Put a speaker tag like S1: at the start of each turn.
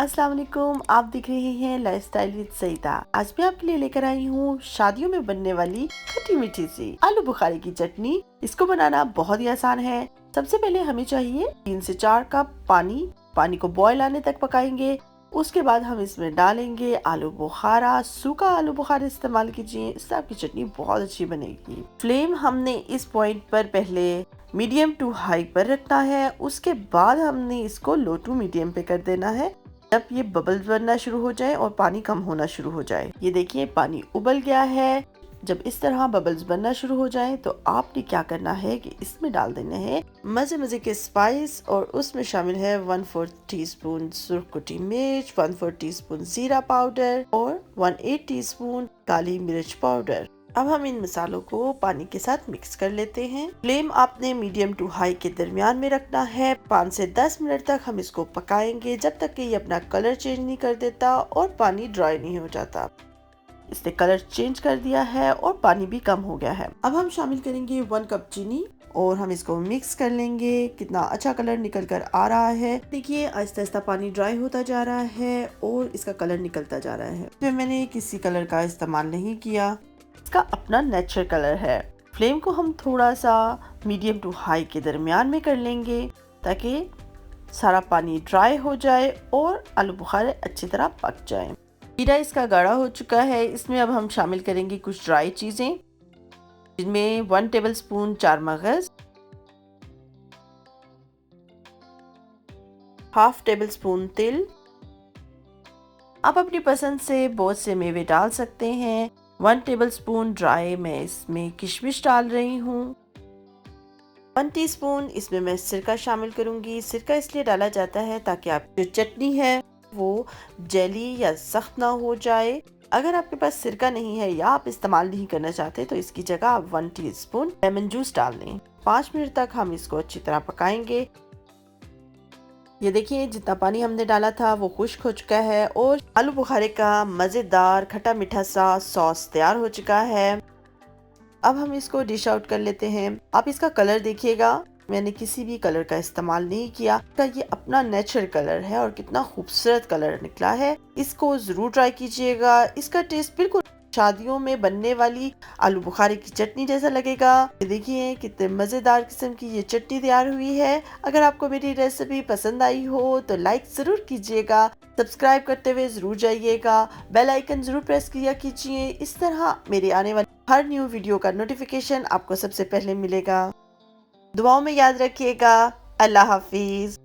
S1: अस्सलाम वालेकुम। आप देख रहे हैं लाइफस्टाइल विद सईदा। आज मैं आपके लिए लेकर आई हूँ शादियों में बनने वाली खट्टी मीठी सी आलू बुखारे की चटनी। इसको बनाना बहुत ही आसान है। सबसे पहले हमें चाहिए 3 से 4 कप पानी। पानी को बॉयल आने तक पकाएंगे। उसके बाद हम इसमें डालेंगे आलू बुखारा। सूखा आलू बुखारा इस्तेमाल कीजिए, इससे आपकी चटनी बहुत अच्छी बनेगी। फ्लेम हमने इस पॉइंट पर पहले मीडियम टू हाई पर रखना है। उसके बाद हमने इसको लो टू मीडियम पे कर देना है। जब ये बबल्स बनना शुरू हो जाए और पानी कम होना शुरू हो जाए, ये देखिए पानी उबल गया है। जब इस तरह बबल्स बनना शुरू हो जाए तो आपने क्या करना है कि इसमें डाल देने हैं मजे मजे के स्पाइस, और उसमें शामिल है 1/4 टीस्पून सुरखी मिर्च, 1/4 टीस्पून जीरा पाउडर और 1/8 टीस्पून काली मिर्च पाउडर। अब हम इन मसालों को पानी के साथ मिक्स कर लेते हैं। फ्लेम आपने मीडियम टू हाई के दरमियान में रखना है। 5 से 10 मिनट तक हम इसको पकाएंगे, जब तक कि ये अपना कलर चेंज नहीं कर देता और पानी ड्राई नहीं हो जाता। इसने कलर चेंज कर दिया है और पानी भी कम हो गया है। अब हम शामिल करेंगे 1 कप चीनी और हम इसको मिक्स कर लेंगे। कितना अच्छा कलर निकल कर आ रहा है। देखिए आहिस्ता आहिस्ता पानी ड्राई होता जा रहा है और इसका कलर निकलता जा रहा है। इसमें मैंने किसी कलर का इस्तेमाल नहीं किया, इसका अपना नेचुरल कलर है। फ्लेम को हम थोड़ा सा मीडियम टू हाई के दरमियान में कर लेंगे ताकि सारा पानी ड्राई हो जाए और आलू बुखारे अच्छी तरह पक जाए। जीरा इसका गाढ़ा हो चुका है। इसमें अब हम शामिल करेंगे कुछ ड्राई चीजें, जिनमें 1 टेबलस्पून चार मगज, 1/2 टेबलस्पून तिल। आप अपनी पसंद से बहुत से मेवे डाल सकते हैं। 1 टेबलस्पून ड्राई मैं इसमें किशमिश डाल रही हूँ। 1 टीस्पून इसमें मैं सिरका शामिल करूंगी। सिरका इसलिए डाला जाता है ताकि आपकी जो चटनी है वो जेली या सख्त ना हो जाए। अगर आपके पास सिरका नहीं है या आप इस्तेमाल नहीं करना चाहते तो इसकी जगह आप 1 टीस्पून लेमन जूस डाल दें। 5 मिनट तक हम इसको अच्छी तरह पकाएंगे। ये देखिए जितना पानी हमने डाला था वो खुश्क हो चुका है और आलू बुखारे का मज़ेदार खट्टा मीठा सा सॉस तैयार हो चुका है। अब हम इसको डिश आउट कर लेते हैं। आप इसका कलर देखिएगा, मैंने किसी भी कलर का इस्तेमाल नहीं किया। इसका ये अपना नेचुरल कलर है और कितना खूबसूरत कलर निकला है। इसको जरूर ट्राई कीजिएगा। इसका टेस्ट बिल्कुल शादियों में बनने वाली आलू बुखारे की चटनी जैसा लगेगा। ये देखिए कितने मजेदार किस्म की ये चटनी तैयार हुई है। अगर आपको मेरी रेसिपी पसंद आई हो तो लाइक जरूर कीजिएगा, सब्सक्राइब करते हुए जरूर जाइएगा, बेल आइकन जरूर प्रेस किया कीजिए। इस तरह मेरे आने वाली हर न्यू वीडियो का नोटिफिकेशन आपको सबसे पहले मिलेगा। दुआओं में याद रखिएगा। अल्लाह हाफिज।